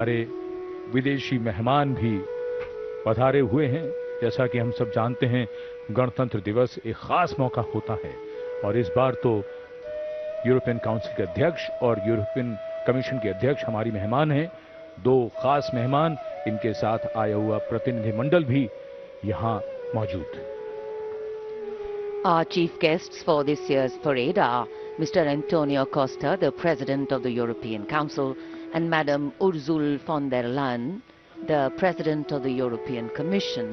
हमारे विदेशी मेहमान भी पधारे हुए हैं। जैसा कि हम सब जानते हैं, गणतंत्र दिवस एक खास मौका होता है और इस बार तो यूरोपियन काउंसिल के अध्यक्ष और यूरोपियन कमीशन के अध्यक्ष हमारी मेहमान हैं। दो खास मेहमान, इनके साथ आया हुआ प्रतिनिधिमंडल भी यहां मौजूद। Our chief guests for this year's parade are Mr. Antonio Costa, the President of the European Council, and Madam Ursula von der Leyen, the President of the European Commission.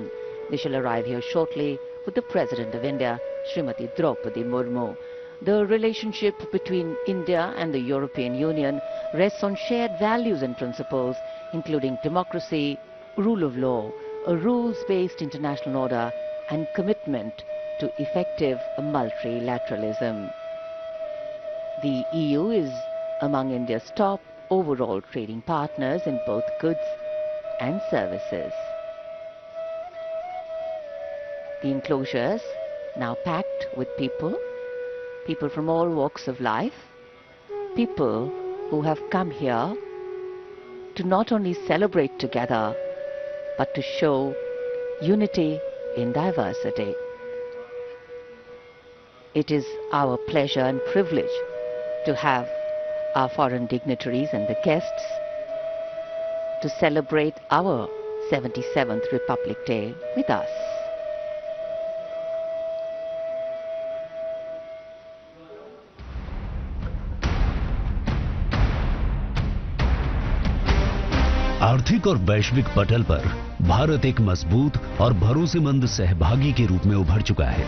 They shall arrive here shortly with the President of India, Srimati Draupadi Murmu. The relationship between India and the European Union rests on shared values and principles, including democracy, rule of law, a rules-based international order, and commitment to effective multilateralism. The EU is among India's top overall trading partners in both goods and services. The enclosures now packed with people from all walks of life, people who have come here to not only celebrate together, but to show unity in diversity. It is our pleasure and privilege to have our foreign dignitaries and the guests to celebrate our 77th Republic Day with us. आर्थिक और वैश्विक पटल पर भारत एक मजबूत और भरोसेमंद सहभागी के रूप में उभर चुका है।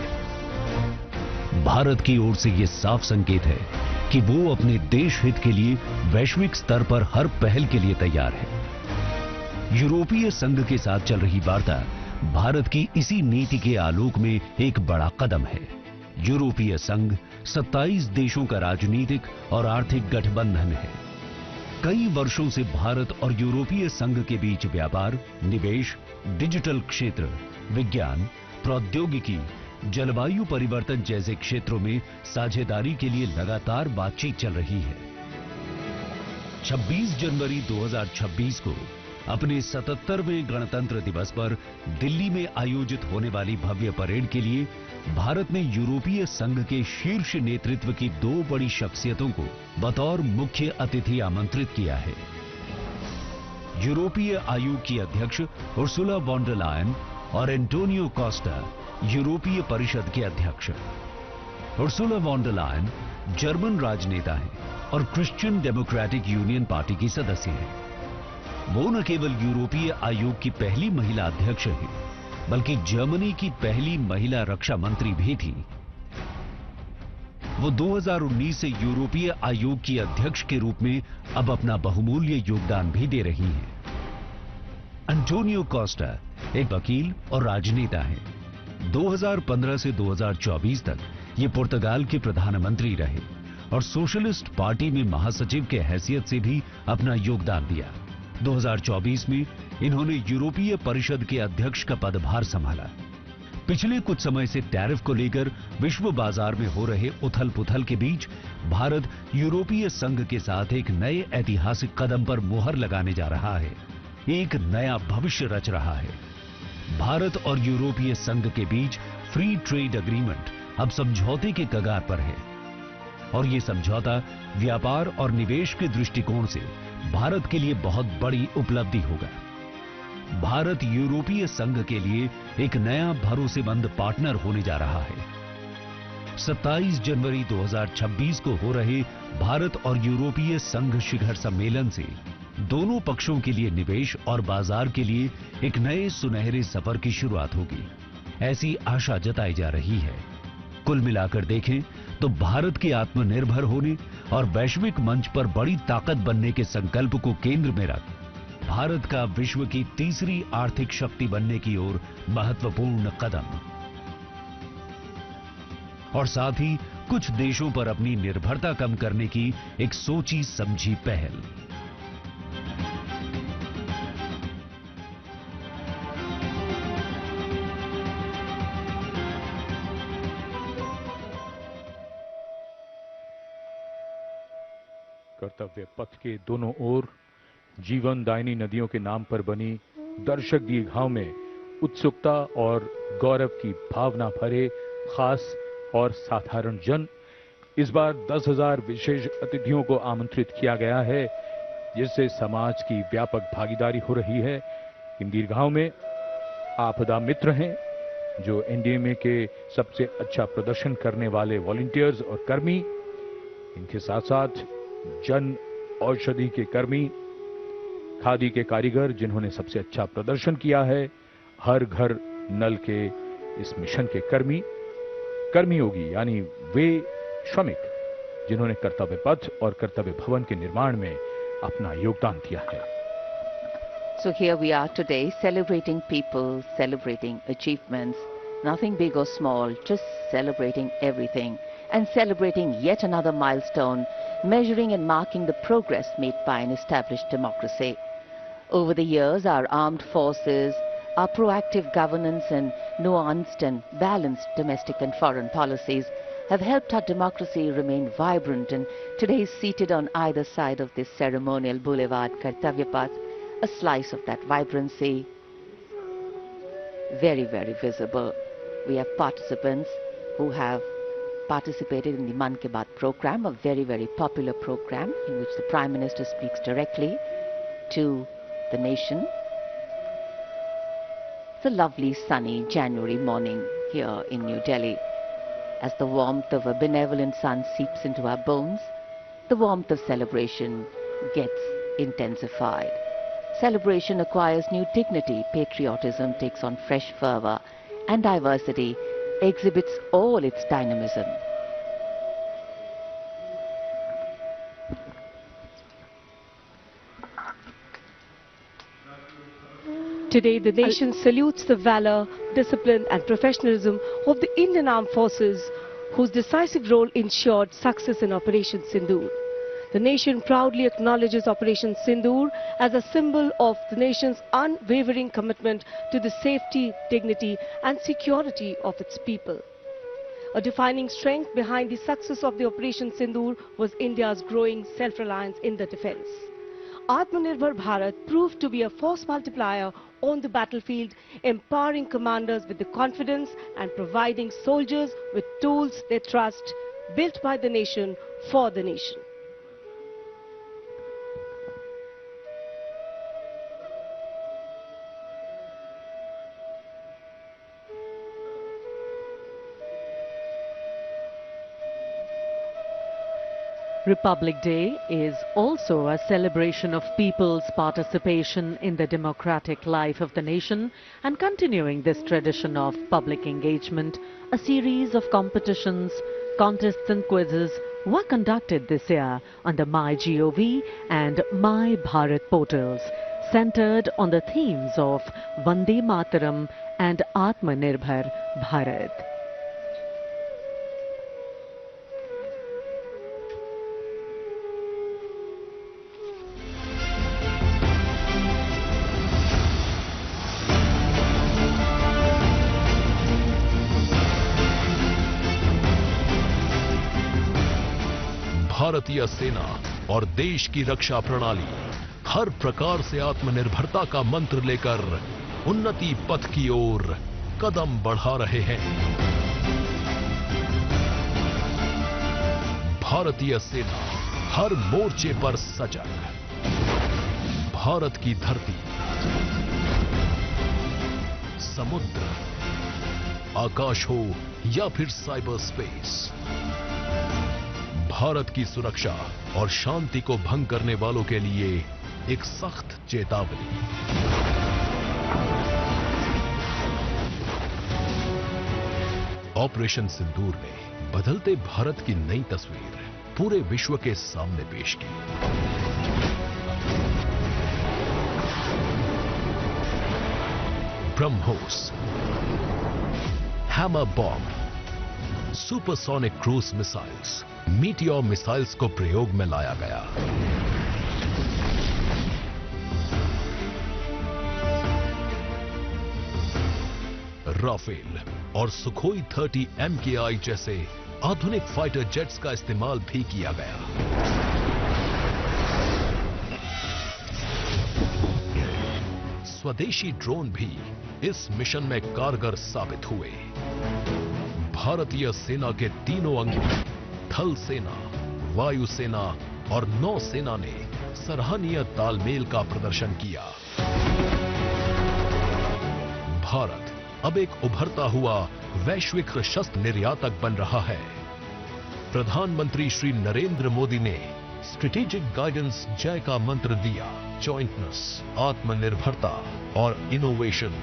भारत की ओर से यह साफ संकेत है कि वो अपने देश हित के लिए वैश्विक स्तर पर हर पहल के लिए तैयार है। यूरोपीय संघ के साथ चल रही वार्ता भारत की इसी नीति के आलोक में एक बड़ा कदम है। यूरोपीय संघ 27 देशों का राजनीतिक और आर्थिक गठबंधन है। कई वर्षों से भारत और यूरोपीय संघ के बीच व्यापार, निवेश, डिजिटल क्षेत्र, विज्ञान, प्रौद्योगिकी, जलवायु परिवर्तन जैसे क्षेत्रों में साझेदारी के लिए लगातार बातचीत चल रही है। 26 जनवरी 2026 को अपने 77वें गणतंत्र दिवस पर दिल्ली में आयोजित होने वाली भव्य परेड के लिए भारत ने यूरोपीय संघ के शीर्ष नेतृत्व की दो बड़ी शख्सियतों को बतौर मुख्य अतिथि आमंत्रित किया है। यूरोपीय आयोग की अध्यक्ष उर्सुला वॉन डर लायन और एंटोनियो कोस्टा यूरोपीय परिषद के अध्यक्ष। Ursula von der Leyen German राजनेता हैं और क्रिश्चियन डेमोक्रेटिक यूनियन पार्टी की सदस्य हैं। वो न केवल यूरोपीय आयोग की पहली महिला अध्यक्ष हैं, बल्कि जर्मनी की पहली महिला रक्षा मंत्री भी थी। वो 2019 से यूरोपीय आयोग की अध्यक्ष के रूप में अब अपना बहुमूल्य योगदान भी दे रही हैं। एंटोनियो कोस्टा एक वकील और राजनेता हैं। 2015 से 2024 तक ये पुर्तगाल के प्रधानमंत्री रहे और सोशलिस्ट पार्टी में महासचिव के हैसियत से भी अपना योगदान दिया। 2024 में इन्होंने यूरोपीय परिषद के अध्यक्ष का पदभार संभाला। पिछले कुछ समय से टैरिफ को लेकर विश्व बाजार में हो रहे उथल-पुथल के बीच भारत यूरोपीय संघ के साथ एक नए ऐतिहासिक कदम पर मुहर लगाने जा रहा है। एक नया भविष्य रच रहा है। भारत और यूरोपीय संघ के बीच फ्री ट्रेड एग्रीमेंट अब समझौते के कगार पर है और ये समझौता व्यापार और निवेश के दृष्टिकोण से भारत के लिए बहुत बड़ी उपलब्धि होगा। भारत यूरोपीय संघ के लिए एक नया भरोसेमंद पार्टनर होने जा रहा है। 27 जनवरी 2026 को हो रहे भारत और यूरोपीय संघ शिखर सम्मेलन से दोनों पक्षों के लिए निवेश और बाजार के लिए एक नए सुनहरे सफर की शुरुआत होगी, ऐसी आशा जताई जा रही है। कुल मिलाकर देखें तो भारत के आत्मनिर्भर होने और वैश्विक मंच पर बड़ी ताकत बनने के संकल्प को केंद्र में रख भारत का विश्व की तीसरी आर्थिक शक्ति बनने की ओर महत्वपूर्ण कदम और साथ ही कुछ देशों पर अपनी निर्भरता कम करने की एक सोची समझी पहल। कर्तव्य पथ के दोनों ओर जीवनदायिनी नदियों के नाम पर बनी दर्शक दीर्घाओं में उत्सुकता और गौरव की भावना भरे खास और साधारण जन। इस बार 10,000 विशेष अतिथियों को आमंत्रित किया गया है, जिससे समाज की व्यापक भागीदारी हो रही है। इन दीर्घाओं में आपदा मित्र हैं, जो एनडीएमए के सबसे अच्छा प्रदर्शन करने वाले वॉलंटियर्स और कर्मी। इनके साथ साथ जन औषधि के कर्मी, खादी के कारीगर जिन्होंने सबसे अच्छा प्रदर्शन किया है, हर घर नल के इस मिशन के कर्मयोगी यानी वे श्रमिक जिन्होंने कर्तव्य पथ और कर्तव्य भवन के निर्माण में अपना योगदान दिया है। So here we are today celebrating people, celebrating achievements, nothing big or small, just celebrating everything and celebrating yet another milestone, measuring and marking the progress made by an established democracy. Over the years, our armed forces, our proactive governance and nuanced and balanced domestic and foreign policies have helped our democracy remain vibrant, and today is seated on either side of this ceremonial boulevard, Kartavya Path, a slice of that vibrancy, very, very visible. We have participants who have participated in the Man Ki Baat program, a very, very popular program in which the Prime Minister speaks directly to the nation. It's a lovely sunny January morning here in New Delhi. As the warmth of a benevolent sun seeps into our bones, the warmth of celebration gets intensified. Celebration acquires new dignity, patriotism takes on fresh fervor, and diversity exhibits all its dynamism. Today, the nation salutes the valor, discipline and professionalism of the Indian Armed Forces, whose decisive role ensured success in Operation Sindoor. The nation proudly acknowledges Operation Sindoor as a symbol of the nation's unwavering commitment to the safety, dignity and security of its people. A defining strength behind the success of the Operation Sindoor was India's growing self-reliance in the defense. Atmanirbhar Bharat proved to be a force multiplier on the battlefield, empowering commanders with the confidence and providing soldiers with tools they trust, built by the nation for the nation. Republic Day is also a celebration of people's participation in the democratic life of the nation, and continuing this tradition of public engagement, a series of competitions, contests and quizzes were conducted this year on the MyGov and My Bharat portals, centered on the themes of Vande Mataram and Atmanirbhar Bharat. भारतीय सेना और देश की रक्षा प्रणाली हर प्रकार से आत्मनिर्भरता का मंत्र लेकर उन्नति पथ की ओर कदम बढ़ा रहे हैं। भारतीय सेना हर मोर्चे पर सजग। भारत की धरती, समुद्र, आकाश हो या फिर साइबर स्पेस, भारत की सुरक्षा और शांति को भंग करने वालों के लिए एक सख्त चेतावनी। ऑपरेशन सिंदूर ने बदलते भारत की नई तस्वीर पूरे विश्व के सामने पेश की। BrahMos, hammer bomb, supersonic cruise missiles, meteor missiles को प्रयोग में लाया गया। राफेल और सुखोई 30 MKI जैसे आधुनिक फाइटर जेट्स का इस्तेमाल भी किया गया। स्वदेशी ड्रोन भी इस मिशन में कारगर साबित हुए। भारतीय सेना के तीनों अंगों थल सेना, वायु सेना और नौ सेना ने सराहनीय तालमेल का प्रदर्शन किया। भारत अब एक उभरता हुआ वैश्विक शस्त्र निर्यातक बन रहा है। प्रधानमंत्री श्री नरेंद्र मोदी ने स्ट्रेटेजिक गाइडेंस जय का मंत्र दिया। जॉइंटनेस, आत्मनिर्भरता और इनोवेशन।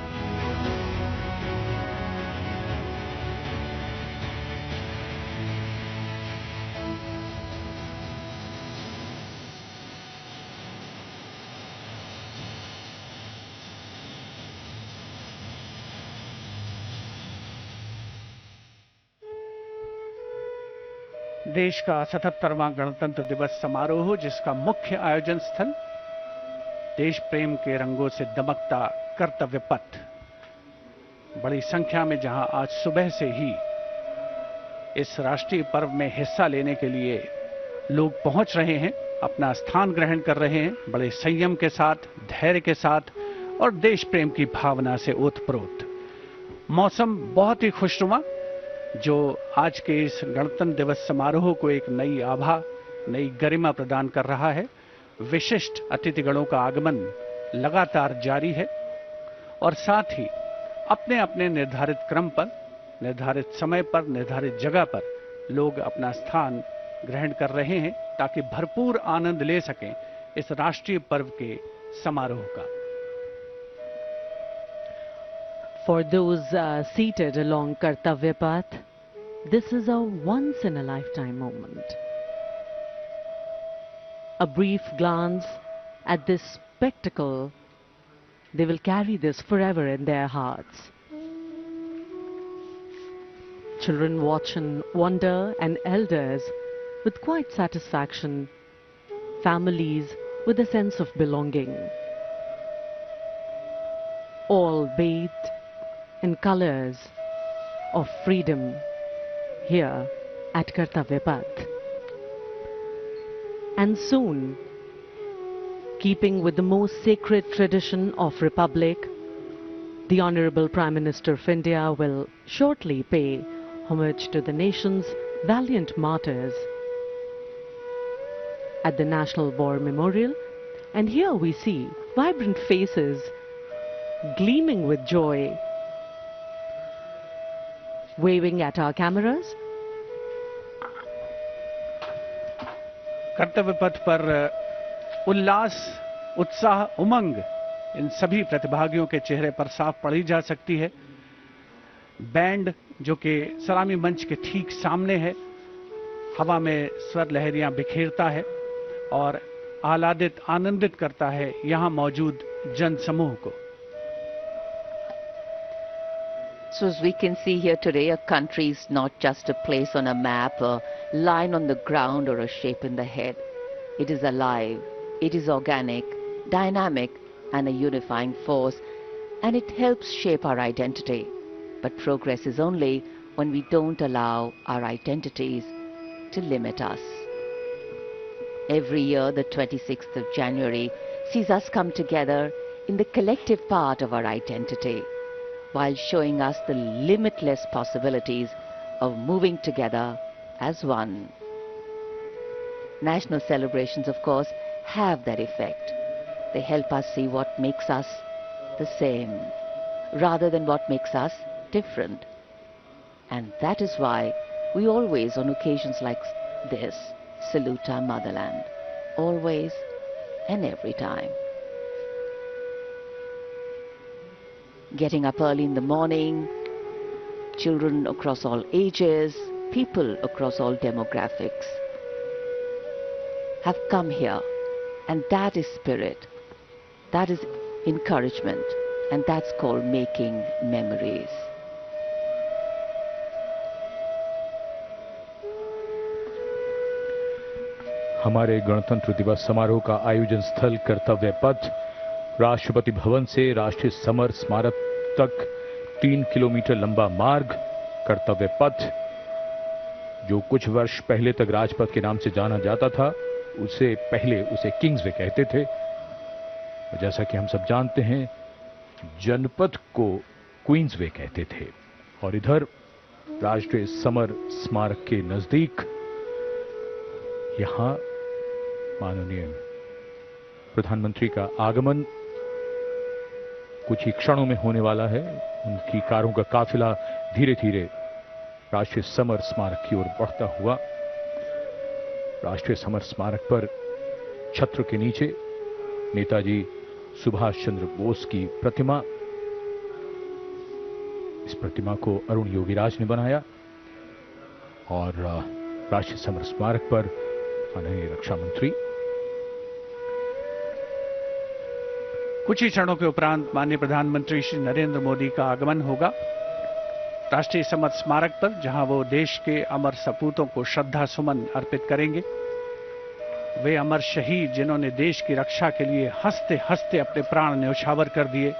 देश का 77वां गणतंत्र दिवस समारोह, जिसका मुख्य आयोजन स्थल देश प्रेम के रंगों से दमकता कर्तव्य पथ, बड़ी संख्या में जहां आज सुबह से ही इस राष्ट्रीय पर्व में हिस्सा लेने के लिए लोग पहुंच रहे हैं, अपना स्थान ग्रहण कर रहे हैं, बड़े संयम के साथ, धैर्य के साथ और देश प्रेम की भावना से ओतप्रोत। मौसम बहुत ही खुशनुमा, जो आज के इस गणतंत्र दिवस समारोह को एक नई आभा, नई गरिमा प्रदान कर रहा है। विशिष्ट अतिथिगणों का आगमन लगातार जारी है और साथ ही अपने अपने निर्धारित क्रम पर, निर्धारित समय पर, निर्धारित जगह पर लोग अपना स्थान ग्रहण कर रहे हैं ताकि भरपूर आनंद ले सकें इस राष्ट्रीय पर्व के समारोह का। For those seated along Kartavya Path, this is a once-in-a-lifetime moment. A brief glance at this spectacle, they will carry this forever in their hearts. Children watch in wonder and elders with quiet satisfaction, families with a sense of belonging. All bathed in colors of freedom here at Kartavya Path. And soon, keeping with the most sacred tradition of Republic, the Honorable Prime Minister of India will shortly pay homage to the nation's valiant martyrs at the National War Memorial. And here we see vibrant faces gleaming with joy, waving at our cameras. कर्तव्य पथ पर उल्लास, उत्साह, उमंग इन सभी प्रतिभागियों के चेहरे पर साफ पढ़ी जा सकती है। बैंड जो कि सलामी मंच के ठीक सामने है, हवा में स्वर लहरियां बिखेरता है और आह्लादित, आनंदित करता है यहां मौजूद जन समूह को। So as we can see here today, a country is not just a place on a map, a line on the ground or a shape in the head. It is alive, it is organic, dynamic and a unifying force, and it helps shape our identity. But progress is only when we don't allow our identities to limit us. Every year, the 26th of January sees us come together in the collective part of our identity, while showing us the limitless possibilities of moving together as one. National celebrations, of course, have that effect. They help us see what makes us the same, rather than what makes us different. And that is why we always, on occasions like this, salute our motherland, always and every time. Getting up early in the morning, children across all ages, people across all demographics have come here, and that is spirit, that is encouragement, and that's called making memories. हमारे गणतंत्र दिवस समारोह का आयोजन स्थल कर्तव्य पथ, राष्ट्रपति भवन से राष्ट्रीय समर स्मारक तक 3 किलोमीटर लंबा मार्ग। कर्तव्य पथ जो कुछ वर्ष पहले तक राजपथ के नाम से जाना जाता था, उससे पहले उसे किंग्सवे कहते थे। जैसा कि हम सब जानते हैं, जनपथ को क्वींसवे कहते थे। और इधर राष्ट्रीय समर स्मारक के नजदीक यहां माननीय प्रधानमंत्री का आगमन कुछ ही क्षणों में होने वाला है। उनकी कारों का काफिला धीरे धीरे राष्ट्रीय समर स्मारक की ओर बढ़ता हुआ, राष्ट्रीय समर स्मारक पर छत्र के नीचे नेताजी सुभाष चंद्र बोस की प्रतिमा, इस प्रतिमा को अरुण योगीराज ने बनाया और राष्ट्रीय समर स्मारक पर माननीय रक्षा मंत्री कुछ ही क्षणों के उपरांत माननीय प्रधानमंत्री श्री नरेंद्र मोदी का आगमन होगा राष्ट्रीय समर स्मारक पर, जहां वो देश के अमर सपूतों को श्रद्धा सुमन अर्पित करेंगे। वे अमर शहीद जिन्होंने देश की रक्षा के लिए हंसते हंसते अपने प्राण न्यौछावर कर दिए।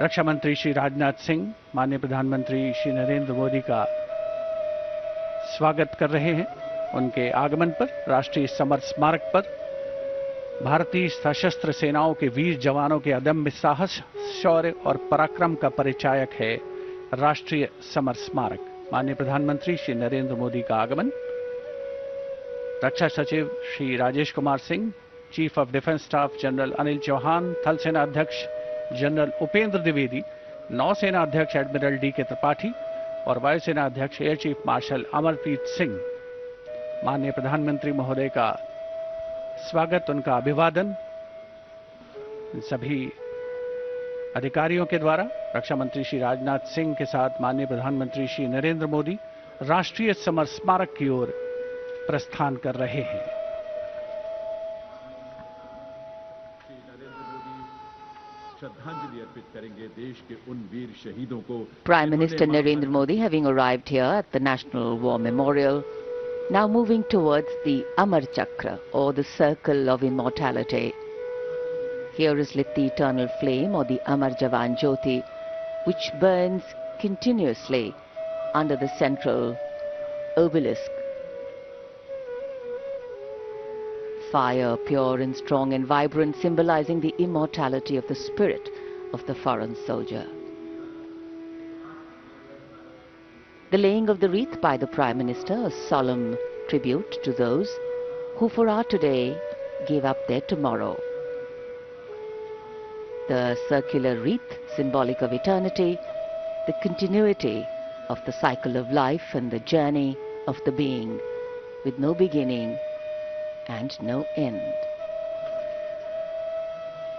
रक्षा मंत्री श्री राजनाथ सिंह माननीय प्रधानमंत्री श्री नरेंद्र मोदी का स्वागत कर रहे हैं। उनके आगमन पर राष्ट्रीय समर स्मारक पर भारतीय सशस्त्र सेनाओं के वीर जवानों के अदम्य साहस, शौर्य और पराक्रम का परिचायक है राष्ट्रीय समर स्मारक। माननीय प्रधानमंत्री श्री नरेंद्र मोदी का आगमन, रक्षा सचिव Shri Rajesh Kumar Singh, chief of defence staff general Anil Chauhan, थल सेना अध्यक्ष जनरल उपेंद्र द्विवेदी, नौसेना अध्यक्ष एडमिरल डी.के. त्रिपाठी और वायुसेना अध्यक्ष air chief marshal Amarpreet Singh. माननीय प्रधानमंत्री महोदय का स्वागत, उनका अभिवादन सभी अधिकारियों के द्वारा रक्षा मंत्री श्री राजनाथ सिंह के साथ माननीय प्रधानमंत्री श्री नरेंद्र मोदी राष्ट्रीय समर स्मारक की ओर प्रस्थान कर रहे हैं। श्रद्धांजलि अर्पित करेंगे देश के उन वीर शहीदों को। Prime Minister Narendra Modi having arrived here at the National War Memorial, now moving towards the Amar Chakra, or the Circle of Immortality. Here is lit the eternal flame, or the Amar Jawan Jyoti, which burns continuously under the central obelisk. Fire, pure and strong and vibrant, symbolizing the immortality of the spirit of the foreign soldier. The laying of the wreath by the Prime Minister, a solemn tribute to those who for our today gave up their tomorrow. The circular wreath, symbolic of eternity, the continuity of the cycle of life and the journey of the being, with no beginning and no end.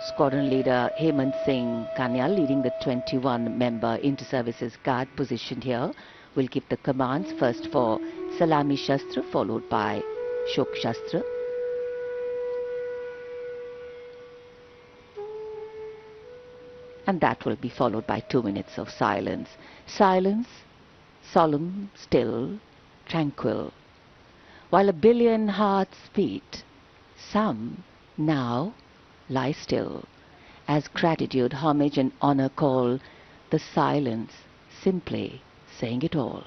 Squadron leader Hemant Singh Kanyal, leading the 21-member inter-services guard positioned here, will give the commands, first for Salami Shastra, followed by Shok Shastra. And that will be followed by 2 minutes of silence. Silence, solemn, still, tranquil. While a billion hearts beat, some now lie still, as gratitude, homage and honor call the silence, simply saying it all.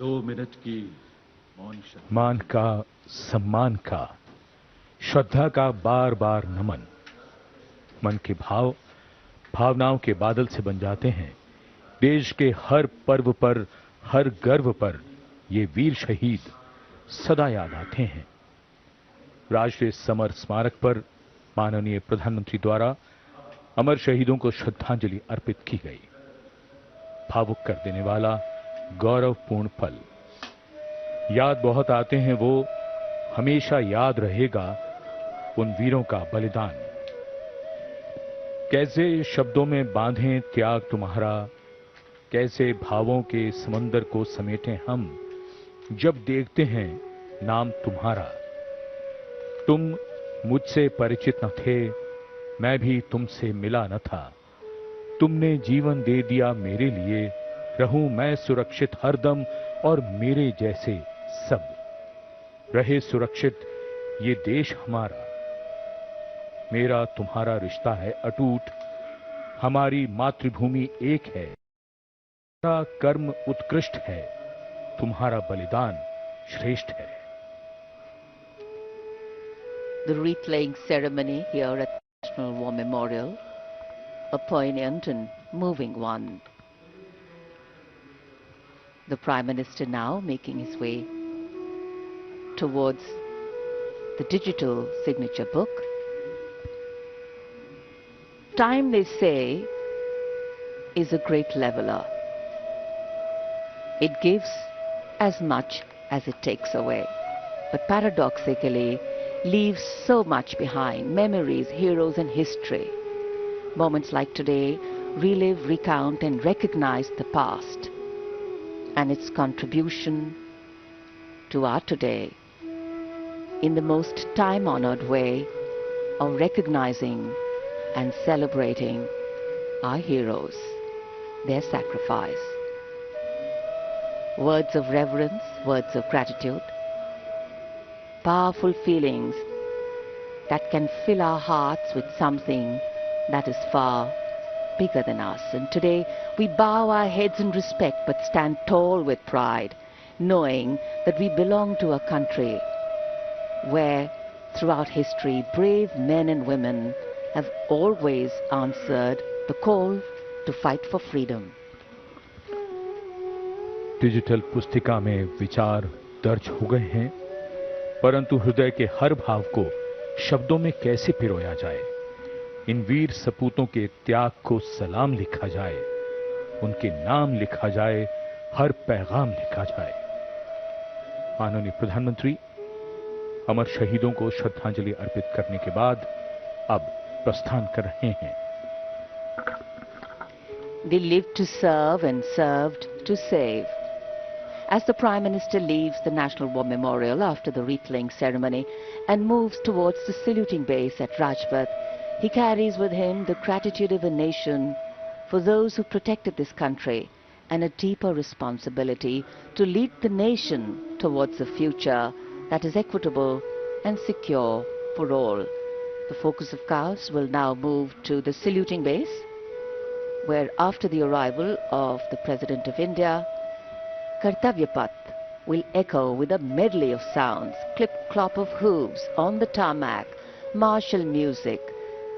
2 minute की मौन श्रद्धा। मान का, सम्मान का, श्रद्धा का बार बार नमन। मन के भाव भावनाओं के बादल से बन जाते हैं। देश के हर पर्व पर, हर गर्व पर ये वीर शहीद सदा याद आते हैं। राष्ट्रीय समर स्मारक पर माननीय प्रधानमंत्री द्वारा अमर शहीदों को श्रद्धांजलि अर्पित की गई। भावुक कर देने वाला गौरवपूर्ण पल। याद बहुत आते हैं वो, हमेशा याद रहेगा उन वीरों का बलिदान। कैसे शब्दों में बांधें त्याग तुम्हारा, कैसे भावों के समंदर को समेटें हम, जब देखते हैं नाम तुम्हारा। तुम मुझसे परिचित न थे, मैं भी तुमसे मिला न था। तुमने जीवन दे दिया मेरे लिए, रहूं मैं सुरक्षित हरदम और मेरे जैसे सब रहे सुरक्षित ये देश हमारा। मेरा तुम्हारा रिश्ता है अटूट, हमारी मातृभूमि एक है। तुम्हारा कर्म उत्कृष्ट है, तुम्हारा बलिदान श्रेष्ठ है। The wreath-laying ceremony here at National War Memorial, a poignant and moving one. The Prime Minister now making his way towards the digital signature book. Time, they say, is a great leveler. It gives as much as it takes away, but paradoxically leaves so much behind: memories, heroes and history. Moments like today relive, recount and recognize the past and its contribution to our today in the most time-honored way of recognizing and celebrating our heroes, their sacrifice. Words of reverence, words of gratitude, powerful feelings that can fill our hearts with something that is far bigger than us. And today we bow our heads in respect but stand tall with pride, knowing that we belong to a country where throughout history brave men and women have always answered the call to fight for freedom. Digital पुस्तिका में विचार दर्ज हो गए हैं, परंतु हृदय के हर भाव को शब्दों में कैसे पिरोया जाए। इन वीर सपूतों के त्याग को सलाम लिखा जाए, उनके नाम लिखा जाए, हर पैगाम लिखा जाए। माननीय प्रधानमंत्री अमर शहीदों को श्रद्धांजलि अर्पित करने के बाद अब प्रस्थान कर रहे हैं। They lived to serve and served to save. As the Prime Minister leaves the National War Memorial after the wreath-laying ceremony and moves towards the saluting base at Rajpath, he carries with him the gratitude of a nation for those who protected this country and a deeper responsibility to lead the nation towards a future that is equitable and secure for all. The focus of course will now move to the saluting base, where after the arrival of the President of India, Kartavya Path will echo with a medley of sounds: clip-clop of hooves on the tarmac, martial music,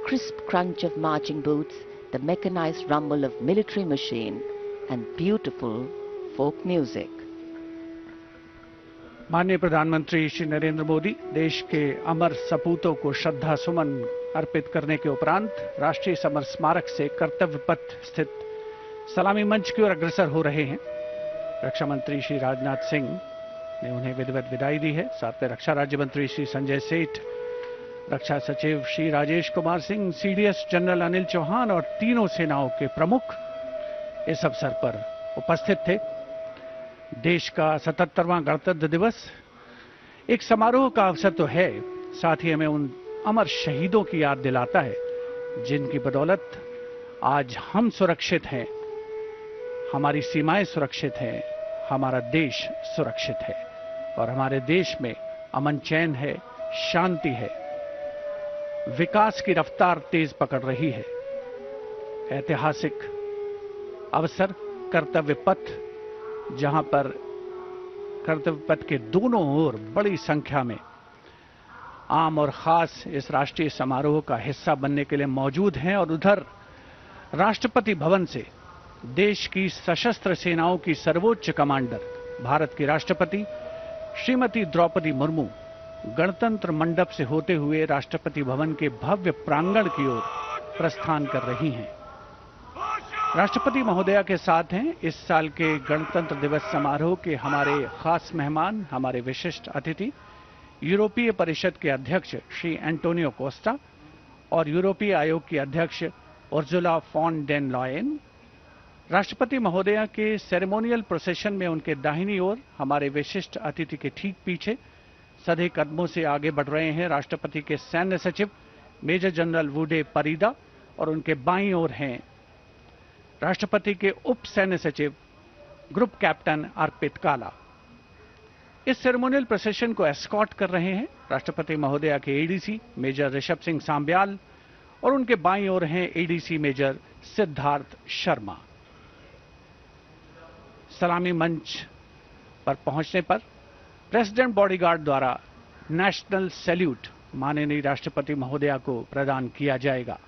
crisp crunch of marching boots, the mechanized rumble of military machine, and beautiful folk music. माननीय प्रधानमंत्री श्री नरेंद्र मोदी देश के अमर सपूतों को श्रद्धा सुमन अर्पित करने के उपरांत राष्ट्रीय समर स्मारक से कर्तव्य पथ स्थित सलामी मंच की ओर अग्रसर हो रहे हैं। रक्षा मंत्री श्री राजनाथ सिंह ने उन्हें विधिवत विदाई दी है। साथ में रक्षा राज्य मंत्री श्री संजय सेठ, रक्षा सचिव श्री राजेश कुमार सिंह, सीडीएस जनरल अनिल चौहान और तीनों सेनाओं के प्रमुख इस अवसर पर उपस्थित थे। देश का 77वां गणतंत्र दिवस एक समारोह का अवसर तो है, साथ ही हमें उन अमर शहीदों की याद दिलाता है जिनकी बदौलत आज हम सुरक्षित हैं, हमारी सीमाएं सुरक्षित हैं, हमारा देश सुरक्षित है और हमारे देश में अमन चैन है, शांति है, विकास की रफ्तार तेज पकड़ रही है। ऐतिहासिक अवसर कर्तव्य पथ, जहां पर कर्तव्य पथ के दोनों ओर बड़ी संख्या में आम और खास इस राष्ट्रीय समारोह का हिस्सा बनने के लिए मौजूद हैं और उधर राष्ट्रपति भवन से देश की सशस्त्र सेनाओं की सर्वोच्च कमांडर भारत की राष्ट्रपति श्रीमती द्रौपदी मुर्मू गणतंत्र मंडप से होते हुए राष्ट्रपति भवन के भव्य प्रांगण की ओर प्रस्थान कर रही हैं। राष्ट्रपति महोदया के साथ हैं इस साल के गणतंत्र दिवस समारोह के हमारे खास मेहमान, हमारे विशिष्ट अतिथि यूरोपीय परिषद के अध्यक्ष श्री एंटोनियो कोस्टा और यूरोपीय आयोग की अध्यक्ष उर्जुला फॉन डेन लॉयन। राष्ट्रपति महोदया के सेरेमोनियल प्रोसेशन में उनके दाहिनी ओर हमारे विशिष्ट अतिथि के ठीक पीछे सधे कदमों से आगे बढ़ रहे हैं राष्ट्रपति के सैन्य सचिव मेजर जनरल वुडे परीदा और उनके बाईं ओर हैं राष्ट्रपति के उप सैन्य सचिव ग्रुप कैप्टन अर्पित काला। इस सेरेमोनियल प्रोसेशन को एस्कॉर्ट कर रहे हैं राष्ट्रपति महोदया के एडीसी मेजर ऋषभ सिंह सांब्याल और उनके बाईं ओर हैं एडीसी मेजर सिद्धार्थ शर्मा। सलामी मंच पर पहुंचने पर प्रेसिडेंट बॉडीगार्ड द्वारा नेशनल सैल्यूट माननीय राष्ट्रपति महोदया को प्रदान किया जाएगा।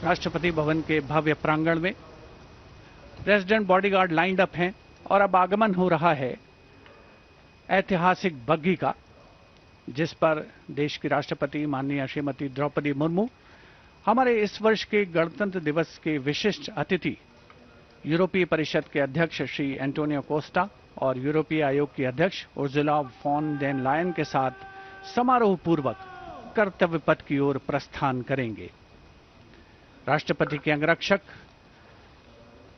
राष्ट्रपति भवन के भव्य प्रांगण में प्रेसिडेंट बॉडीगार्ड लाइंड अप हैं और अब आगमन हो रहा है ऐतिहासिक बग्घी का, जिस पर देश की राष्ट्रपति माननीय श्रीमती द्रौपदी मुर्मू हमारे इस वर्ष के गणतंत्र दिवस के विशिष्ट अतिथि यूरोपीय परिषद के अध्यक्ष श्री एंटोनियो कोस्टा और यूरोपीय आयोग की अध्यक्ष उर्जुला फॉन डेन लायन के साथ समारोह पूर्वक कर्तव्य पथ की ओर प्रस्थान करेंगे। राष्ट्रपति के अंगरक्षक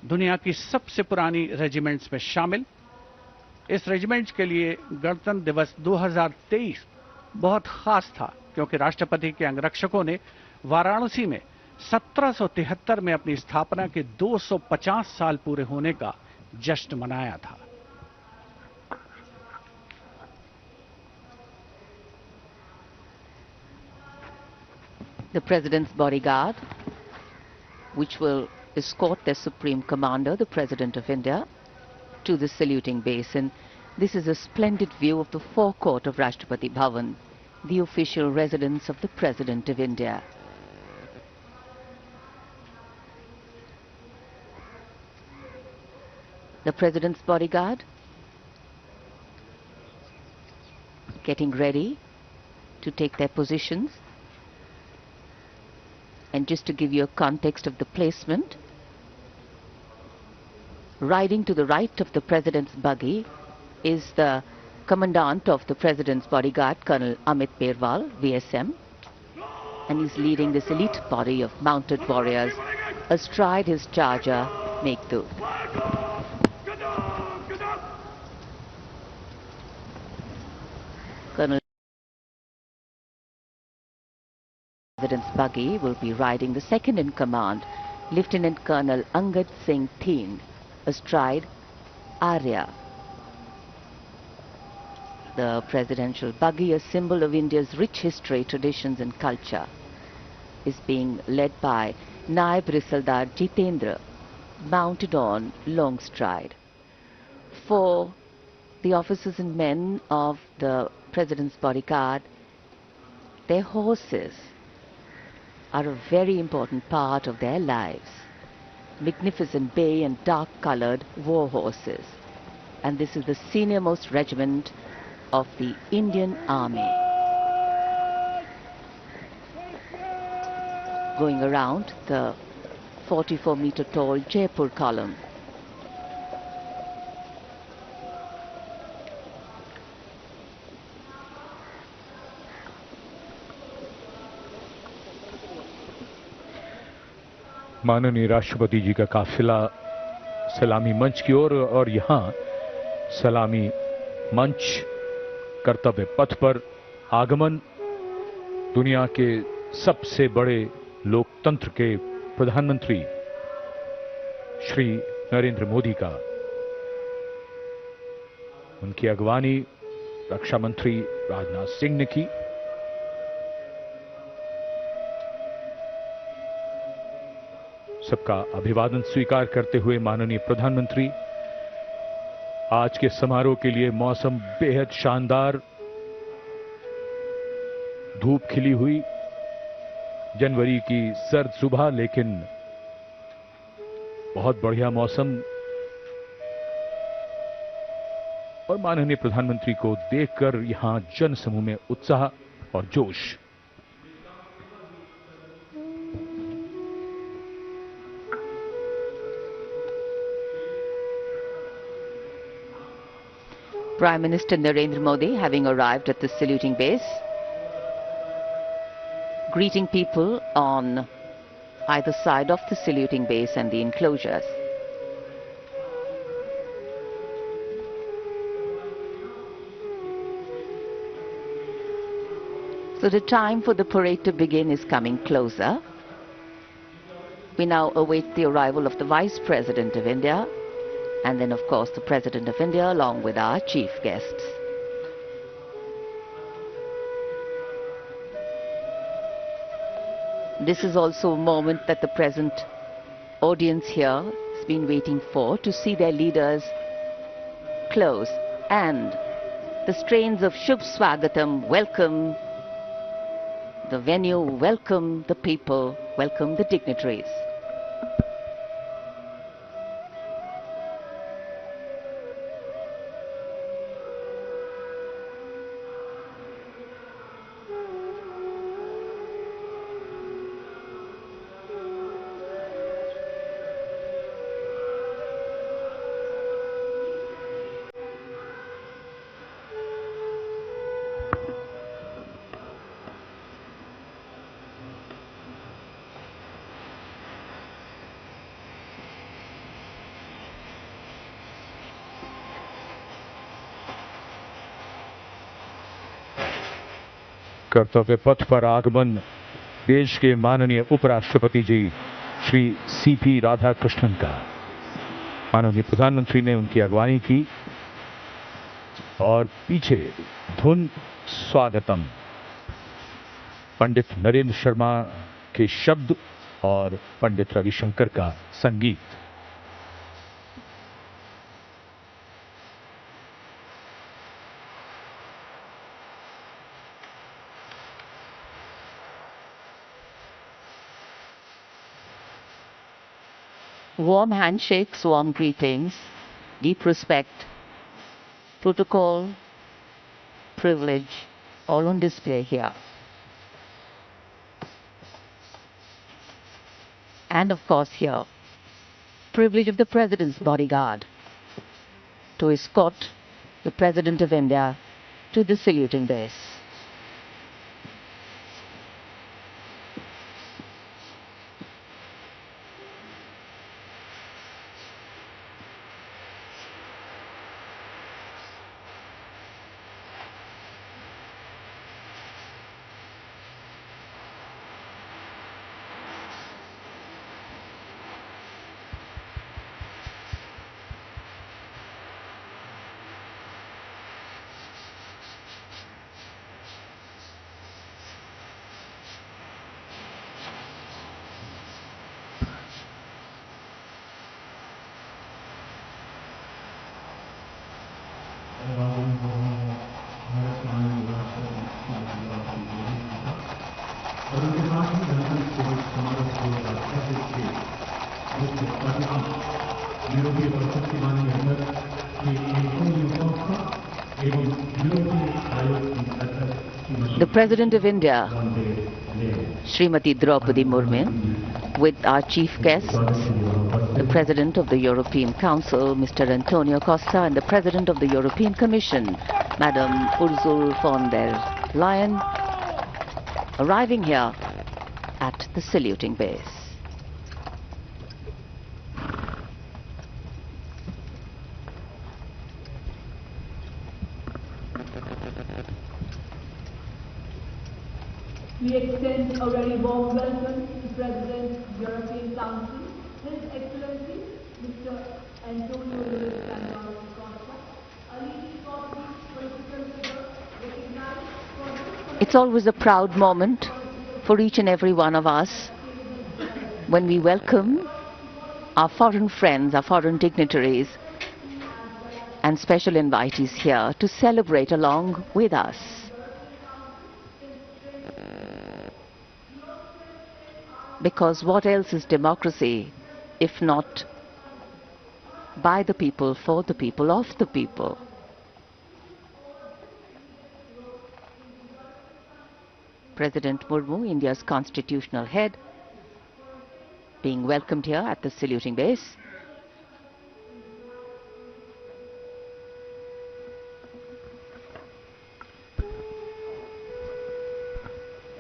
दुनिया की सबसे पुरानी रेजिमेंट्स में शामिल। इस रेजिमेंट के लिए गणतंत्र दिवस 2023 बहुत खास था क्योंकि राष्ट्रपति के अंगरक्षकों ने वाराणसी में 1773 में अपनी स्थापना के 250 साल पूरे होने का जश्न मनाया था। The President's bodyguard, which will escort the Supreme Commander, the President of India, to the saluting basin. This is a splendid view of the forecourt of Rashtrapati Bhavan, the official residence of the President of India. The President's bodyguard getting ready to take their positions. And just to give you a context of the placement, riding to the right of the President's buggy is the Commandant of the President's bodyguard, Colonel Amit Perwal, VSM, and he's leading this elite body of mounted warriors astride his charger, Meghdut. Colonel President's buggy will be riding the second in command, Lieutenant Colonel Angad Singh Thind, astride Arya. The presidential buggy, a symbol of India's rich history, traditions and culture, is being led by Naib Risaldar Jitendra, mounted on Longstride. For the officers and men of the President's bodyguard, their horses are a very important part of their lives. Magnificent bay and dark-colored war horses. And this is the senior-most regiment of the Indian Army. Going around the 44-meter tall Jaipur column. माननीय राष्ट्रपति जी का काफिला सलामी मंच की ओर और यहाँ सलामी मंच कर्तव्य पथ पर आगमन दुनिया के सबसे बड़े लोकतंत्र के प्रधानमंत्री श्री नरेंद्र मोदी का, उनकी अगवानी रक्षा मंत्री राजनाथ सिंह ने की। सबका अभिवादन स्वीकार करते हुए माननीय प्रधानमंत्री आज के समारोह के लिए मौसम बेहद शानदार, धूप खिली हुई, जनवरी की सर्द सुबह, लेकिन बहुत बढ़िया मौसम और माननीय प्रधानमंत्री को देखकर यहां जनसमूह में उत्साह और जोश। Prime Minister Narendra Modi having arrived at the saluting base, greeting people on either side of the saluting base and the enclosures. So the time for the parade to begin is coming closer. We now await the arrival of the Vice President of India, and then, of course, the President of India along with our chief guests. This is also a moment that the present audience here has been waiting for, to see their leaders close, and the strains of Shubh Swagatam welcome the venue, welcome the people, welcome the dignitaries. कर्तव्य पथ पर आगमन देश के माननीय उपराष्ट्रपति जी Shri CP Radhakrishnan का। माननीय प्रधानमंत्री ने उनकी अगवानी की और पीछे धुन स्वागतम पंडित नरेंद्र शर्मा के शब्द और पंडित रविशंकर का संगीत। Warm handshakes, warm greetings, deep respect, protocol, privilege, all on display here. And of course here, privilege of the President's bodyguard to escort the President of India to the saluting base. मुख्य अतिथि यूरोपीय परिषद के माननीय अध्यक्ष Shri Antonio Costa एवं यूरोपीय आयोग की अध्यक्ष The President of India, Srimati Draupadi Murmu, with our chief guests, the President of the European Council, Mr. Antonio Costa, and the President of the European Commission, Madam Ursula von der Leyen, arriving here at the saluting base. We extend a very warm welcome to President of the European Council, His Excellency Mr. Antonio Costa, a leading political figure recognized for his... It's always a proud moment for each and every one of us when we welcome our foreign friends, our foreign dignitaries and special invitees here to celebrate along with us. Because what else is democracy if not by the people, for the people, of the people? President Murmu, India's constitutional head, being welcomed here at the saluting base.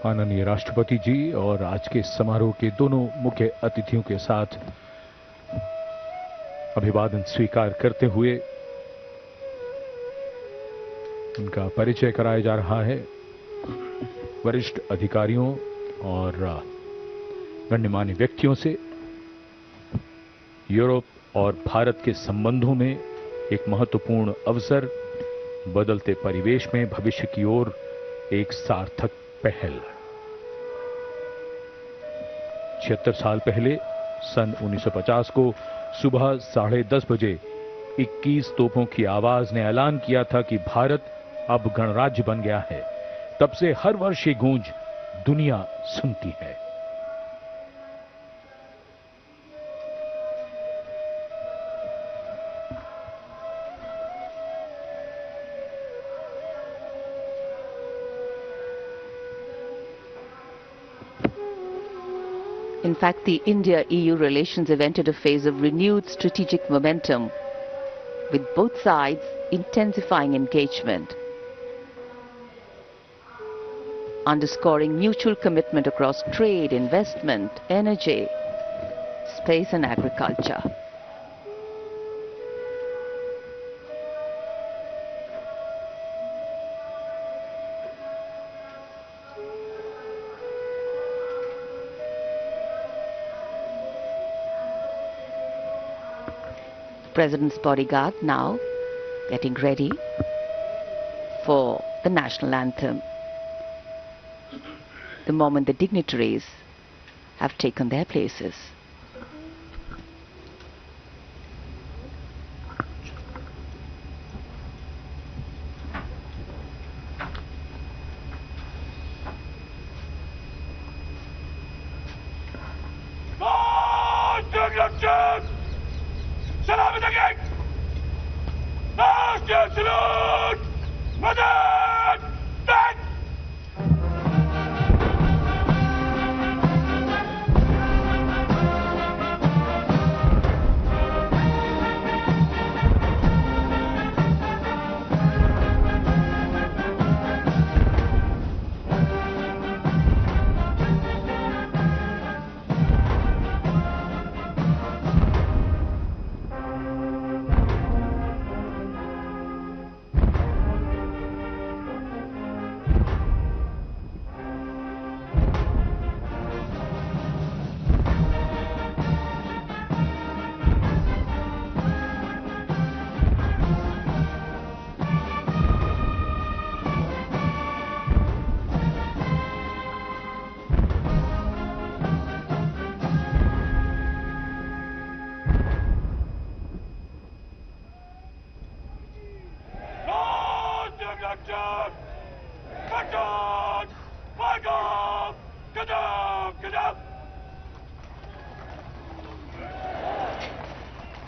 माननीय राष्ट्रपति जी और आज के समारोह के दोनों मुख्य अतिथियों के साथ अभिवादन स्वीकार करते हुए उनका परिचय कराया जा रहा है वरिष्ठ अधिकारियों और गण्यमान्य व्यक्तियों से। यूरोप और भारत के संबंधों में एक महत्वपूर्ण अवसर, बदलते परिवेश में भविष्य की ओर एक सार्थक पहल। 76 साल पहले सन 1950 को सुबह 10:30 बजे 21 तोपों की आवाज ने ऐलान किया था कि भारत अब गणराज्य बन गया है। तब से हर वर्ष ये गूंज दुनिया सुनती है। In fact, the India-EU relations have entered a phase of renewed strategic momentum, with both sides intensifying engagement, underscoring mutual commitment across trade, investment, energy, space and agriculture. President's bodyguard now getting ready for the national anthem. The moment the dignitaries have taken their places.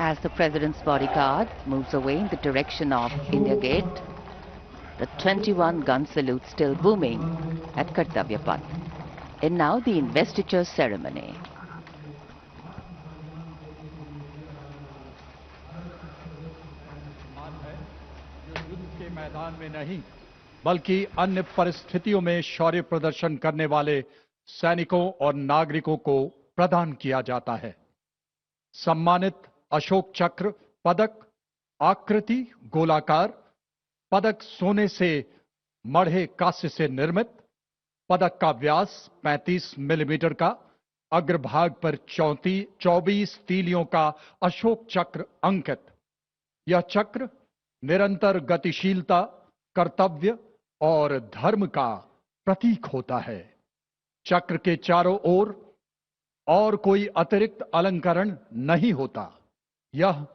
as the President's bodyguard moves away in the direction of India Gate, the 21-gun salute still booming at Kartavya Path. And now the investiture ceremony. युद्ध के मैदान में नहीं बल्कि अन्य परिस्थितियों में शौर्य प्रदर्शन करने वाले सैनिकों और नागरिकों को प्रदान किया जाता है। सम्मानित अशोक चक्र पदक आकृति गोलाकार, पदक सोने से मढ़े कांस्य से निर्मित, पदक का व्यास 35 मिलीमीटर का, अग्रभाग पर 24 तीलियों का अशोक चक्र अंकित। यह चक्र निरंतर गतिशीलता, कर्तव्य और धर्म का प्रतीक होता है। चक्र के चारों ओर और कोई अतिरिक्त अलंकरण नहीं होता। यह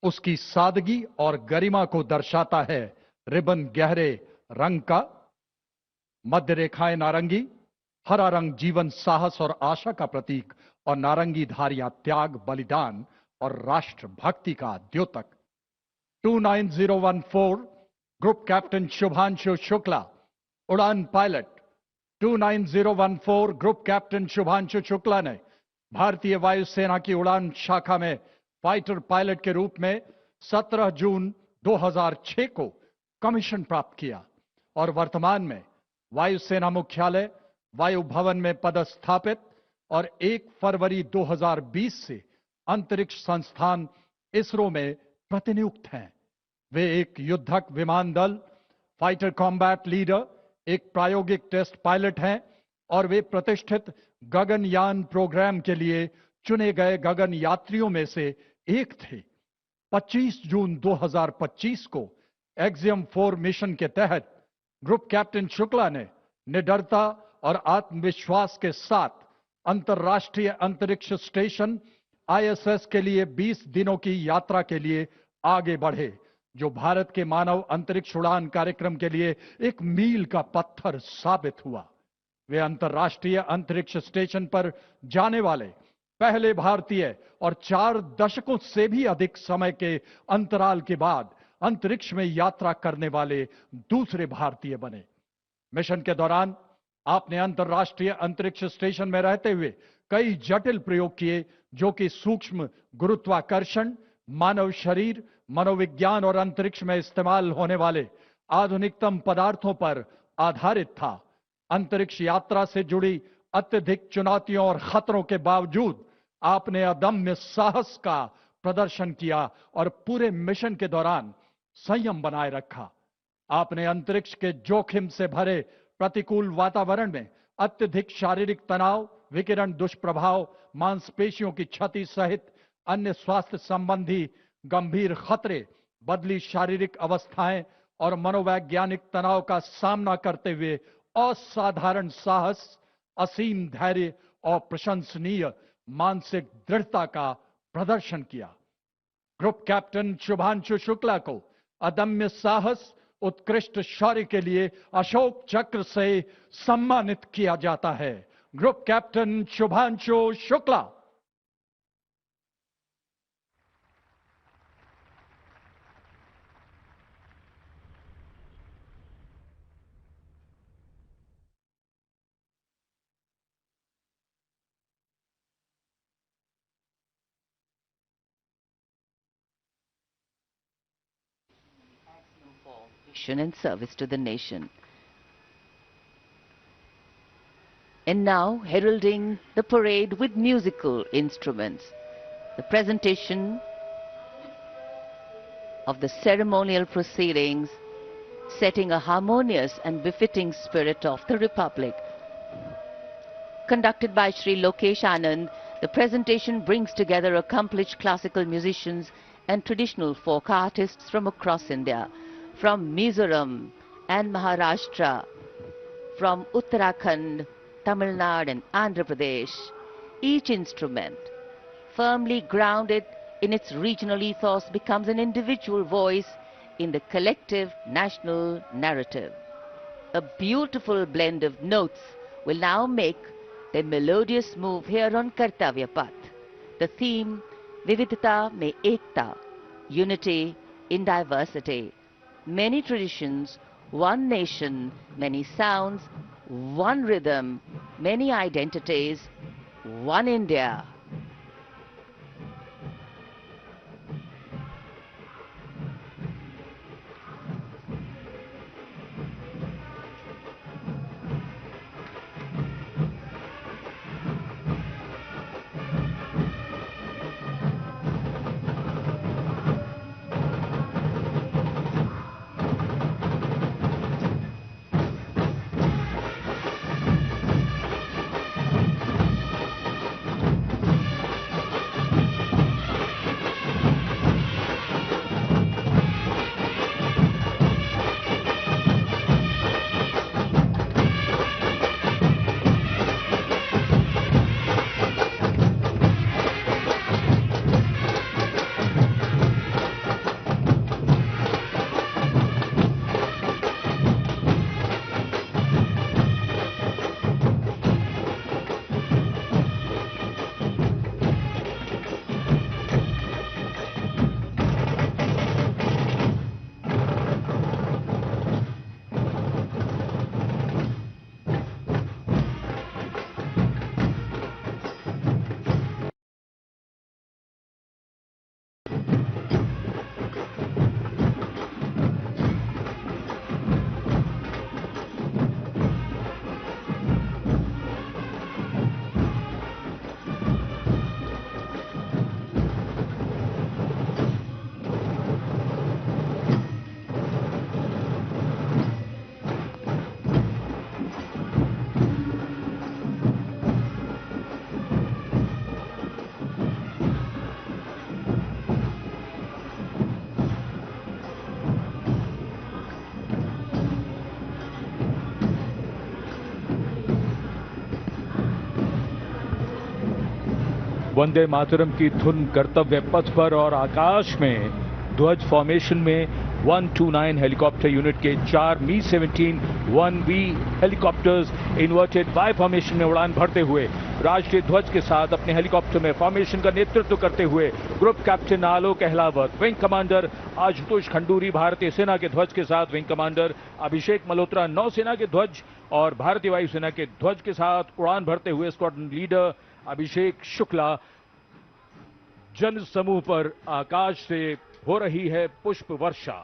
उसकी सादगी और गरिमा को दर्शाता है। रिबन गहरे रंग का, मध्य रेखाएं नारंगी, हरा रंग जीवन, साहस और आशा का प्रतीक और नारंगी धारियां त्याग, बलिदान और राष्ट्र भक्ति का द्योतक। 29014 ग्रुप कैप्टन शुभांशु शुक्ला, उड़ान pilot. 29014 group captain Shubhanshu Shukla ने भारतीय वायुसेना की उड़ान शाखा में फाइटर पायलट के रूप में 17 जून 2006 को कमीशन प्राप्त किया और वर्तमान में वायुसेना मुख्यालय वायु भवन में पदस्थापित और 1 फरवरी 2020 से अंतरिक्ष संस्थान इसरो में प्रतिनियुक्त हैं। वे एक युद्धक विमान दल, फाइटर कॉम्बैट लीडर, एक प्रायोगिक टेस्ट पायलट हैं और वे प्रतिष्ठित गगनयान प्रोग्राम के लिए चुने गए गगन यात्रियों में से एक थे। 25 जून 2025 को एक्सियम 4 मिशन के तहत ग्रुप कैप्टन शुक्ला ने निडरता और आत्मविश्वास के साथ अंतर्राष्ट्रीय अंतरिक्ष स्टेशन ISS के लिए 20 दिनों की यात्रा के लिए आगे बढ़े, जो भारत के मानव अंतरिक्ष उड़ान कार्यक्रम के लिए एक मील का पत्थर साबित हुआ। वे अंतर्राष्ट्रीय अंतरिक्ष स्टेशन पर जाने वाले पहले भारतीय और 4 दशकों से भी अधिक समय के अंतराल के बाद अंतरिक्ष में यात्रा करने वाले दूसरे भारतीय बने। मिशन के दौरान आपने अंतर्राष्ट्रीय अंतरिक्ष स्टेशन में रहते हुए कई जटिल प्रयोग किए, जो कि सूक्ष्म गुरुत्वाकर्षण, मानव शरीर, मनोविज्ञान और अंतरिक्ष में इस्तेमाल होने वाले आधुनिकतम पदार्थों पर आधारित था। अंतरिक्ष यात्रा से जुड़ी अत्यधिक चुनौतियों और खतरों के बावजूद आपने अदम्य साहस का प्रदर्शन किया और पूरे मिशन के दौरान संयम बनाए रखा। आपने अंतरिक्ष के जोखिम से भरे प्रतिकूल वातावरण में अत्यधिक शारीरिक तनाव, विकिरण दुष्प्रभाव, मांसपेशियों की क्षति सहित अन्य स्वास्थ्य संबंधी गंभीर खतरे, बदली शारीरिक अवस्थाएं और मनोवैज्ञानिक तनाव का सामना करते हुए असाधारण साहस, असीम धैर्य और प्रशंसनीय मानसिक दृढ़ता का प्रदर्शन किया। ग्रुप कैप्टन शुभांशु शुक्ला को अदम्य साहस, उत्कृष्ट शौर्य के लिए अशोक चक्र से सम्मानित किया जाता है। Group captain Shubhanshu Shukla. And service to the nation. And now, heralding the parade with musical instruments, the presentation of the ceremonial proceedings, setting a harmonious and befitting spirit of the Republic. Conducted by Shri Lokesh Anand, the presentation brings together accomplished classical musicians and traditional folk artists from across India, from Mizoram and Maharashtra, from Uttarakhand, Tamil Nadu and Andhra Pradesh. Each instrument, firmly grounded in its regional ethos, becomes an individual voice in the collective national narrative. A beautiful blend of notes will now make their melodious move here on Kartavya Path. The theme, Vividhata mein ekta, unity in diversity. Many traditions, one nation, many sounds, one rhythm, many identities, one India. Vande Mataram की धुन कर्तव्य पथ पर और आकाश में ध्वज formation में 129 helicopter unit के 4 मी-17 1V helicopters inverted Y formation में उड़ान भरते हुए राष्ट्रीय ध्वज के साथ अपने हेलीकॉप्टर में फॉर्मेशन का नेतृत्व करते हुए ग्रुप कैप्टन आलोक अहलावत, विंग कमांडर आशुतोष खंडूरी भारतीय सेना के ध्वज के साथ, विंग कमांडर अभिषेक मल्होत्रा नौसेना के ध्वज और भारतीय वायुसेना के ध्वज के साथ उड़ान भरते हुए स्क्वाड्रन लीडर अभिषेक शुक्ला। जन समूह पर आकाश से हो रही है पुष्प वर्षा।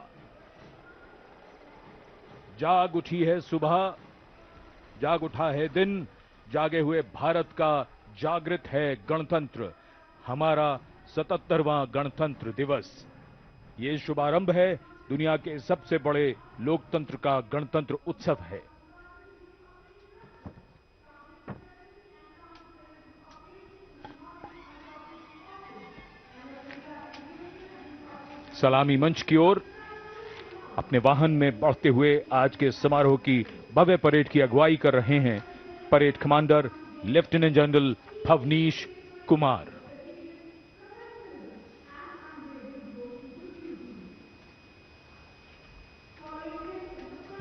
जाग उठी है सुबह, जाग उठा है दिन, जागे हुए भारत का जागृत है गणतंत्र, हमारा 77वां गणतंत्र दिवस। ये शुभारंभ है दुनिया के सबसे बड़े लोकतंत्र का गणतंत्र उत्सव है। सलामी मंच की ओर अपने वाहन में बढ़ते हुए आज के समारोह की भव्य परेड की अगुवाई कर रहे हैं parade commander lieutenant general Bhavnish Kumar.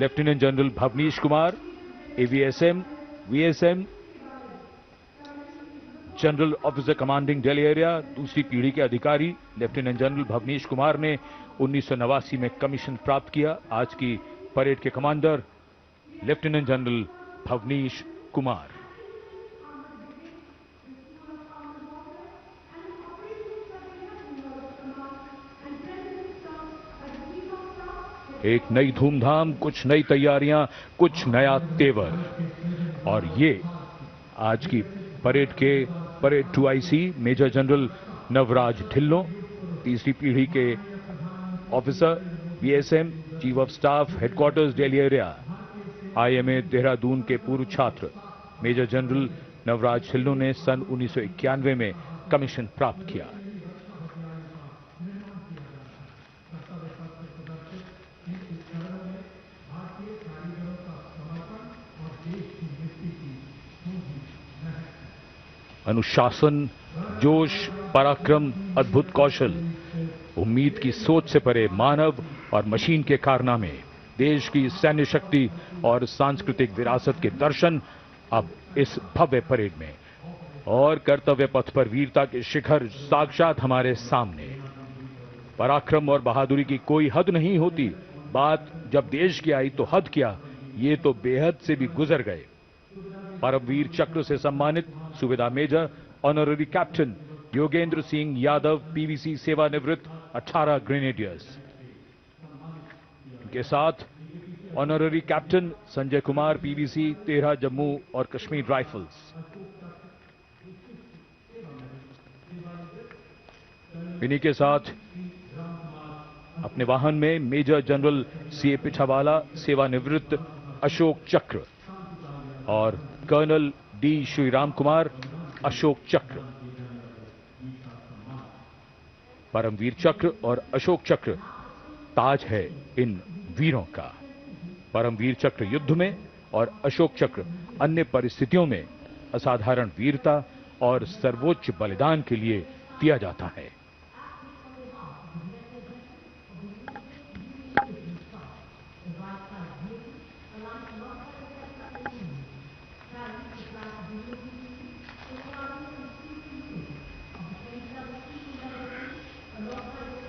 Lieutenant general Bhavnish Kumar AVSM, VSM, general officer commanding Delhi area, दूसरी पीढ़ी के अधिकारी। लेफ्टिनेंट जनरल भवनीश कुमार ने 1989 में कमीशन प्राप्त किया। आज की परेड के commander lieutenant general Bhavnish Kumar. एक नई धूमधाम, कुछ नई तैयारियां, कुछ नया तेवर। और ये आज की परेड के parade 2IC major general Navraj Dhillon, तीसरी पीढ़ी के officer, BSM, chief of staff, headquarters Delhi area, IMA Dehradun के पूर्व छात्र मेजर जनरल नवराज ढिल्लों ने सन 1991 में कमीशन प्राप्त किया। अनुशासन, जोश, पराक्रम, अद्भुत कौशल, उम्मीद की सोच से परे मानव और मशीन के कारनामे, देश की सैन्य शक्ति और सांस्कृतिक विरासत के दर्शन अब इस भव्य परेड में। और कर्तव्य पथ पर वीरता के शिखर साक्षात हमारे सामने। पराक्रम और बहादुरी की कोई हद नहीं होती। बात जब देश की आई तो हद क्या, ये तो बेहद से भी गुजर गए। परमवीर चक्र से सम्मानित subedar major honorary captain Yogendra Singh Yadav PVC सेवानिवृत्त 18 ग्रेनेडियर्स। इनके साथ honorary captain Sanjay Kumar PVC 13 Jammu और कश्मीर राइफल्स। इन्हीं के साथ अपने वाहन में मेजर जनरल सीए पिछावाला सेवानिवृत्त अशोक चक्र और कर्नल डी श्रीराम कुमार अशोक चक्र। परमवीर चक्र और अशोक चक्र ताज है इन वीरों का। परमवीर चक्र युद्ध में और अशोक चक्र अन्य परिस्थितियों में असाधारण वीरता और सर्वोच्च बलिदान के लिए दिया जाता है।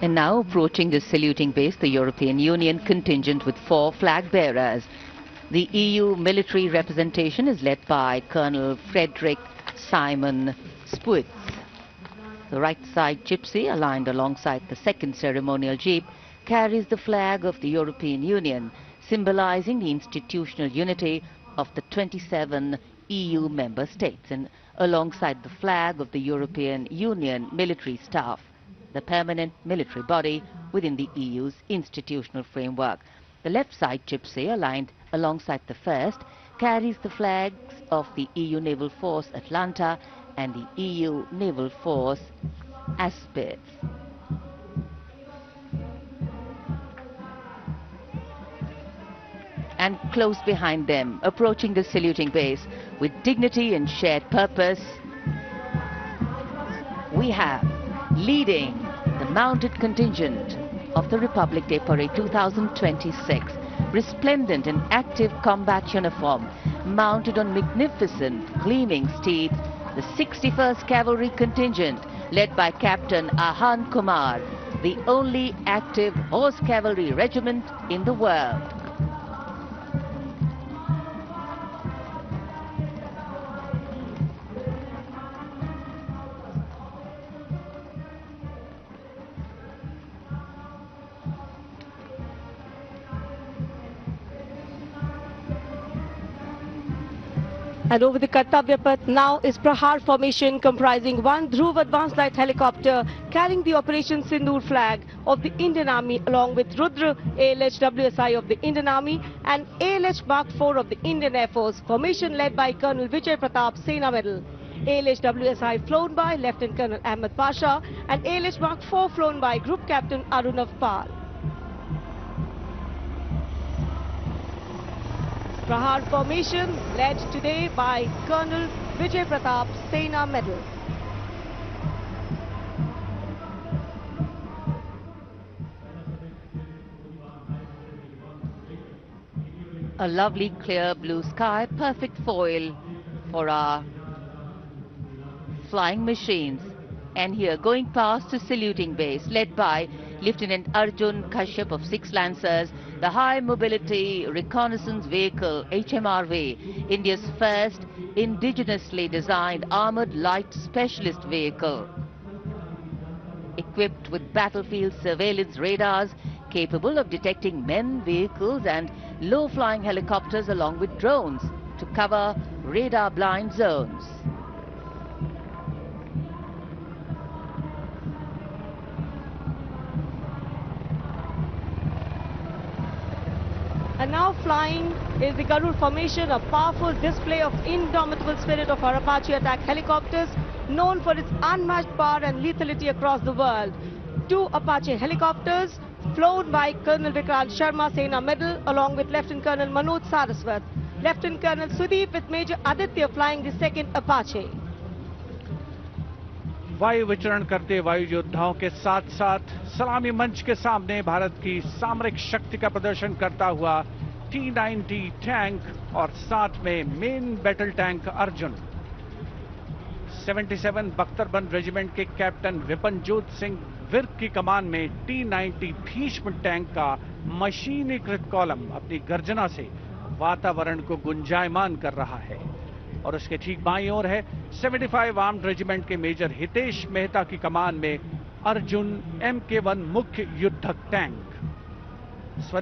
And now approaching the saluting base, the European Union contingent with 4 flag bearers. The EU military representation is led by Colonel Frederick Simon Spuitz. The right side gypsy, aligned alongside the second ceremonial jeep, carries the flag of the European Union, symbolizing the institutional unity of the 27 EU member states, and alongside the flag of the European Union military staff, the permanent military body within the EU's institutional framework. The left side gypsy, aligned alongside the first, carries the flags of the EU Naval Force Atlanta and the EU Naval Force Aspis. And close behind them, approaching the saluting base with dignity and shared purpose, we have leading the mounted contingent of the Republic Day Parade 2026, resplendent in active combat uniform, mounted on magnificent gleaming steeds, the 61st Cavalry Contingent, led by Captain Ahan Kumar, the only active horse cavalry regiment in the world. And over the Kartavya Path now is Prahar formation, comprising one Dhruv advanced light helicopter carrying the Operation Sindoor flag of the Indian Army, along with Rudra ALH WSI of the Indian Army and ALH Mark IV of the Indian Air Force. Formation led by Colonel Vijay Pratap Sena Medal. ALH WSI flown by Lieutenant Colonel Ahmed Pasha and ALH Mark IV flown by Group Captain Arunav Pal. Prahar formation led today by Colonel Vijay Pratap Sena Medal. A lovely clear blue sky, perfect foil for our flying machines. And here, going past the saluting base, led by Lieutenant Arjun Kashyap of 6 Lancers, the High Mobility Reconnaissance Vehicle, HMRV, India's first indigenously designed armoured light specialist vehicle. Equipped with battlefield surveillance radars, capable of detecting men, vehicles and low-flying helicopters along with drones to cover radar-blind zones. And now flying is the Garud formation, a powerful display of indomitable spirit of our Apache attack helicopters, known for its unmatched power and lethality across the world. 2 Apache helicopters flown by Colonel Vikrant Sharma Sena Medal, along with Lieutenant Colonel Manoj Saraswat. Lieutenant Colonel Sudeep with Major Aditya flying the 2nd Apache. वायु विचरण करते वायु योद्धाओं के साथ साथ सलामी मंच के सामने भारत की सामरिक शक्ति का प्रदर्शन करता हुआ T-90 टैंक और साथ में मेन बैटल टैंक अर्जुन। 77 बख्तरबंद रेजिमेंट के कैप्टन विपनजोत सिंह विर्क की कमान में T-90 भीष्म टैंक का मशीनीकृत कॉलम अपनी गर्जना से वातावरण को गुंजायमान कर रहा है। और उसके ठीक बाईं ओर है 75 आर्म्ड रेजिमेंट के मेजर हितेश मेहता की कमान में अर्जुन MK1 मुख्य युद्धक टैंक।